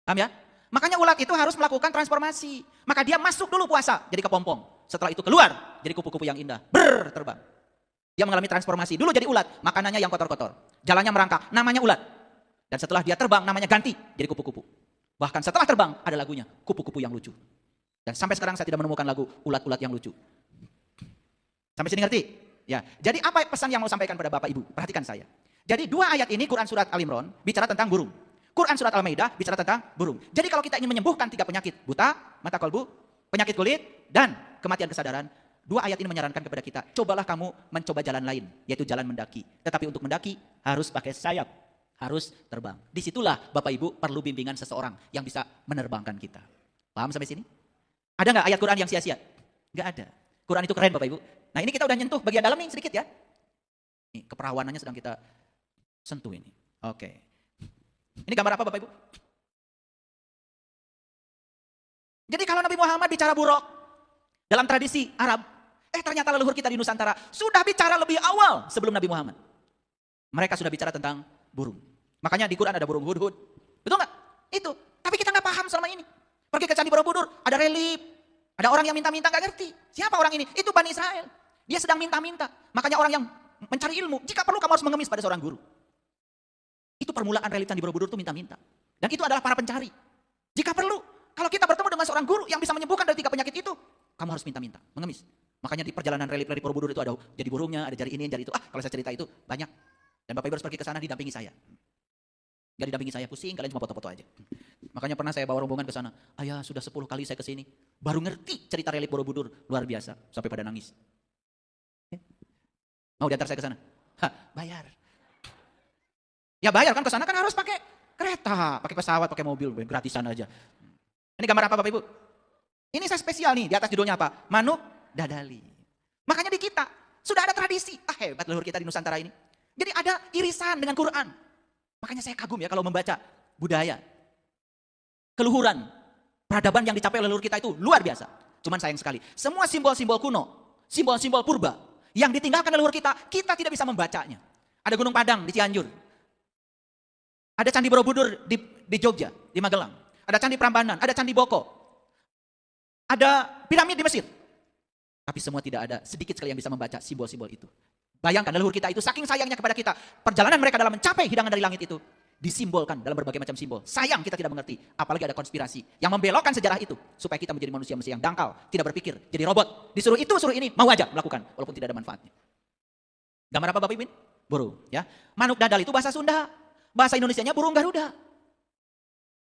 Paham ya? Makanya ulat itu harus melakukan transformasi. Maka dia masuk dulu puasa, jadi kepompong. Setelah itu keluar, jadi kupu-kupu yang indah. Terbang. Dia mengalami transformasi. Dulu jadi ulat, makanannya yang kotor-kotor. Jalannya merangkak, namanya ulat. Dan setelah dia terbang, namanya ganti, jadi kupu-kupu. Bahkan setelah terbang, ada lagunya, kupu-kupu yang lucu. Dan sampai sekarang saya tidak menemukan lagu ulat-ulat yang lucu. Sampai sini ngerti? Ya. Jadi apa pesan yang mau sampaikan pada Bapak Ibu? Perhatikan saya. Jadi dua ayat ini, Quran Surat Al-Imran, bicara tentang burung. Quran Surat Al-Maidah, bicara tentang burung. Jadi kalau kita ingin menyembuhkan 3 penyakit, buta, mata kolbu, penyakit kulit, dan kematian kesadaran, dua ayat ini menyarankan kepada kita, cobalah kamu mencoba jalan lain, yaitu jalan mendaki. Tetapi untuk mendaki, harus pakai sayap, harus terbang. Disitulah Bapak Ibu perlu bimbingan seseorang yang bisa menerbangkan kita. Paham sampai sini? Ada nggak ayat Quran yang sia-sia? Nggak ada. Quran itu keren Bapak Ibu. Nah ini kita udah nyentuh bagian dalam nih sedikit ya. Ini keperawanannya sedang kita sentuh ini. Oke. Ini gambar apa Bapak Ibu? Jadi kalau Nabi Muhammad bicara buruk dalam tradisi Arab, ternyata leluhur kita di Nusantara sudah bicara lebih awal sebelum Nabi Muhammad. Mereka sudah bicara tentang burung. Makanya di Quran ada burung hudhud. Betul nggak? Itu. Tapi kita nggak paham selama ini. Pergi ke Candi Borobudur, ada relief. Ada orang yang minta-minta nggak ngerti. Siapa orang ini? Itu Bani Israel. Dia sedang minta-minta. Makanya orang yang mencari ilmu, jika perlu kamu harus mengemis pada seorang guru. Itu permulaan relief Candi Borobudur itu minta-minta. Dan itu adalah para pencari. Jika perlu, kalau kita bertemu dengan seorang guru yang bisa menyembuhkan dari 3 penyakit itu, kamu harus minta-minta, mengemis. Makanya di perjalanan relief Borobudur itu ada jadi burungnya, ada jari ini, jari itu. Kalau saya cerita itu banyak. Dan Bapak Ibu harus pergi ke sana didampingi saya. Gak didampingi saya, pusing, kalian cuma foto-foto aja. Makanya pernah saya bawa rombongan ke sana. Ayah, sudah 10 kali saya ke sini. Baru ngerti cerita relief Borobudur, luar biasa. Sampai pada nangis. Mau diantar saya ke sana? Bayar. Ya bayar kan, ke sana kan harus pakai kereta, pakai pesawat, pakai mobil, gratisan aja. Ini gambar apa Bapak Ibu? Ini saya spesial nih, di atas judulnya apa? Manuk Dadali. Makanya di kita sudah ada tradisi. Hebat leluhur kita di Nusantara ini. Jadi ada irisan dengan Quran. Makanya saya kagum ya kalau membaca budaya. Keluhuran, peradaban yang dicapai oleh leluhur kita itu luar biasa. Cuman sayang sekali, semua simbol-simbol kuno, simbol-simbol purba yang ditinggalkan leluhur kita tidak bisa membacanya. Ada Gunung Padang di Cianjur. Ada Candi Borobudur di Jogja, di Magelang. Ada Candi Prambanan, ada Candi Boko. Ada piramid di Mesir. Tapi semua tidak ada, sedikit sekali yang bisa membaca simbol-simbol itu. Bayangkan leluhur kita itu saking sayangnya kepada kita. Perjalanan mereka dalam mencapai hidangan dari langit itu disimbolkan dalam berbagai macam simbol. Sayang kita tidak mengerti. Apalagi ada konspirasi yang membelokkan sejarah itu. Supaya kita menjadi manusia-manusia yang dangkal, tidak berpikir, jadi robot. Disuruh itu, suruh ini, mau aja melakukan. Walaupun tidak ada manfaatnya. Gambar apa Bapak Ibu? Burung. Ya. Manuk Dadal itu bahasa Sunda. Bahasa Indonesianya burung Garuda.